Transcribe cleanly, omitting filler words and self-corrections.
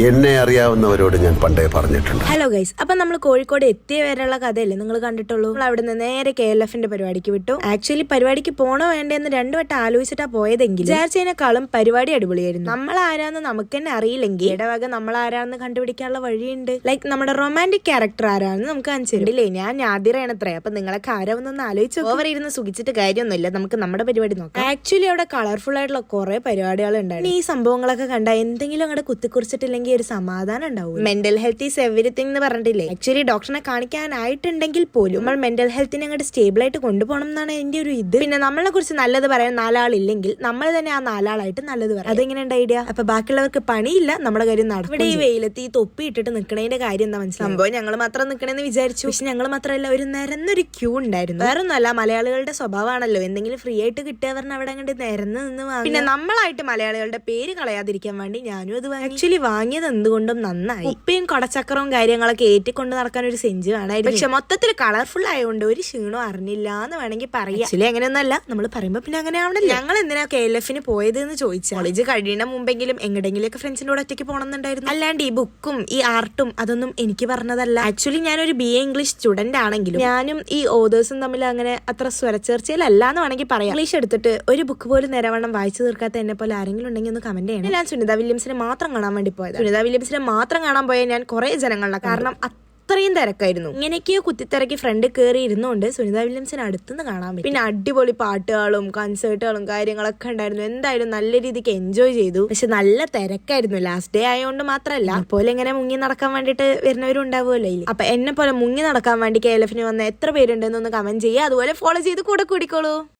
എന്നെ അറിയാവുന്നവരോട് ഞാൻ പണ്ടേ പറഞ്ഞിട്ടുണ്ട്. ഹലോ ഗൈസ്, അപ്പൊ നമ്മൾ കോഴിക്കോട് എത്തിയ വരെയുള്ള കഥയല്ലേ നിങ്ങൾ കണ്ടിട്ടുള്ളൂ. നമ്മൾ അവിടെ നിന്ന് നേരെ KLF-ന്റെ പരിപാടിക്ക് വിട്ടു. ആക്ച്വലി പരിപാടിക്ക് പോണോ വേണ്ടെന്ന് 2 വട്ടം ആലോചിച്ചിട്ടാ പോയതെങ്കിൽ വിചാരിച്ചതിനേക്കാളും പരിപാടി അടിപൊളിയായിരുന്നു. നമ്മൾ ആരാന്ന് നമുക്ക് തന്നെ അറിയില്ലെങ്കിൽ ഇടവക നമ്മൾ ആരാന്ന് കണ്ടുപിടിക്കാനുള്ള വഴിയുണ്ട്. ലൈക്ക് നമ്മുടെ റൊമാൻറ്റിക് ക്യാരക്ടർ ആരാന്ന് നമുക്ക് കാണിച്ചിട്ടില്ലേ. ഞാൻ ആദ്യമാണത്രേ. അപ്പൊ നിങ്ങളൊക്കെ ആരാവുന്നൊന്ന് ആലോചിച്ചു. ഓവർ ഇരുന്ന് സുഖിച്ചിട്ട് കാര്യമൊന്നുമില്ല. നമുക്ക് നമ്മുടെ പരിപാടി നോക്കാം. ആക്ച്വലി അവിടെ കളർഫുൾ ആയിട്ടുള്ള കുറെ പരിപാടികൾ ഉണ്ടായിരുന്നു. ഈ സംഭവങ്ങളൊക്കെ കണ്ട എന്തെങ്കിലും അങ്ങോട്ട് കുത്തിക്കുറിച്ചിട്ടില്ലെങ്കിൽ ഒരു സമാധാനം ഉണ്ടാവും. മെന്റൽ ഹെൽത്ത് ഈസ് എവരിത്തിങ് എന്ന് പറഞ്ഞിട്ടില്ലേ. ആക്ച്വലി ഡോക്ടറിനെ കാണിക്കാനായിട്ടുണ്ടെങ്കിൽ പോലും നമ്മൾ മെന്റൽ ഹെൽത്തിനെ അങ്ങോട്ട് സ്റ്റേബിൾ ആയിട്ട് കൊണ്ടുപോകണം എന്നാണ് എന്റെ ഒരു ഇത്. പിന്നെ നമ്മളെ കുറിച്ച് നല്ലത് പറയാൻ 4 ആളില്ലെങ്കിൽ നമ്മൾ തന്നെ ആ 4 ആളായിട്ട് നല്ലത് പറയാം. അതെങ്ങനെയുണ്ട് ഐഡിയ? അപ്പൊ ബാക്കിയുള്ളവർക്ക് പണിയില്ല, നമ്മുടെ കാര്യം നടക്കും. ഇവിടെ ഈ വെയിലത്ത് ഈ തൊപ്പി ഇട്ടിട്ട് നിൽക്കണതിന്റെ കാര്യം എന്താ മനസ്സിലാവും. സംഭവം ഞങ്ങൾ മാത്രം നിൽക്കണമെന്ന് വിചാരിച്ചു. പക്ഷെ ഞങ്ങൾ മാത്രമല്ല, ഒരു നിരന്നൊരു ക്യൂ ഉണ്ടായിരുന്നു. വേറൊന്നുമല്ല, മലയാളികളുടെ സ്വഭാവമാണല്ലോ, എന്തെങ്കിലും ഫ്രീ ആയിട്ട് കിട്ടിയ പറഞ്ഞാൽ അവിടെ അങ്ങോട്ട് നിരന്ന് നിന്ന് വാങ്ങി. പിന്നെ നമ്മളായിട്ട് മലയാളികളുടെ പേര് കളയാതിരിക്കാൻ വേണ്ടി ഞാനും അത് ആക്ച്വലി വാങ്ങിയത് എന്തുകൊണ്ടും നന്നായി. ഉപ്പയും കൊടച്ചക്രവും കാര്യങ്ങളൊക്കെ ഏറ്റിക്കൊണ്ട് നടക്കാൻ ഒരു സെഞ്ച് വേണമായിരുന്നു. പക്ഷെ മൊത്തത്തിൽ കളർഫുൾ ആയതുകൊണ്ട് ഒരു ക്ഷീണവും അറിഞ്ഞില്ല എന്ന് വേണമെങ്കിൽ പറയാം. ആക്ച്വലി അങ്ങനെയൊന്നല്ല, നമ്മൾ പറയുമ്പോ പിന്നെ അങ്ങനെ ആവണല്ലോ. ഞങ്ങൾ എന്തിനാ KLF-ന് പോയത് എന്ന് ചോദിച്ചാൽ, കോളേജ് കഴിയുന്ന മുമ്പെങ്കിലും എങ്ങടെങ്കിലൊക്കെ ഫ്രണ്ട്സിന്റെ കൂടെ ഒറ്റയ്ക്ക് പോകണമെന്നുണ്ടായിരുന്നു. അല്ലാണ്ട് ഈ ബുക്കും ഈ ആർട്ടും അതൊന്നും എനിക്ക് പറഞ്ഞതല്ല. ആക്ച്വലി ഞാനൊരു BA ഇംഗ്ലീഷ് സ്റ്റുഡന്റ് ആണെങ്കിലും ഞാനും ഈ ഓതേഴ്സും തമ്മിൽ അങ്ങനെ അത്ര സ്വരച്ചേർച്ചയിലല്ല എന്ന് വേണമെങ്കിൽ പറയാം. ഇംഗ്ലീഷ് എടുത്തിട്ട് ഒരു ബുക്ക് പോലും നേരവണ്ണം വായിച്ചു തീർക്കാത്ത എന്നെ പോലെ ആരെങ്കിലും ഉണ്ടെങ്കിൽ ഒന്ന് കമന്റ് ചെയ്യണം. ഞാൻ സുനിത വില്യംസിനെ മാത്രം കാണാൻ വേണ്ടി പോയത്. സുനിത വില്യംസിനെ മാത്രം കാണാൻ പോയ ഞാൻ കുറെ ജനങ്ങളുടെ കാരണം അത്രയും തിരക്കായിരുന്നു. ഇങ്ങനെയൊക്കെയോ കുത്തിത്തിരക്കി ഫ്രണ്ട് കയറി ഇരുന്നുകൊണ്ട് സുനിത വില്യംസിനെ അടുത്തുനിന്ന് കാണാൻ പറ്റും. പിന്നെ അടിപൊളി പാട്ടുകളും കൺസേർട്ടുകളും കാര്യങ്ങളൊക്കെ ഉണ്ടായിരുന്നു. എന്തായാലും നല്ല രീതിക്ക് എൻജോയ് ചെയ്തു. പക്ഷെ നല്ല തിരക്കായിരുന്നു. ലാസ്റ്റ് ഡേ ആയതുകൊണ്ട് മാത്രമല്ല, പോലെ ഇങ്ങനെ മുങ്ങി നടക്കാൻ വേണ്ടിയിട്ട് വരുന്നവരും ഉണ്ടാവുമല്ലോ. അപ്പൊ എന്നെ പോലെ മുങ്ങി നടക്കാൻ വേണ്ടി KLF-ന് വന്ന എത്ര പേരുണ്ടെന്നൊന്ന് കമന്റ് ചെയ്യുക. അതുപോലെ ഫോളോ ചെയ്ത് കൂടെ കൂടിക്കോളൂ.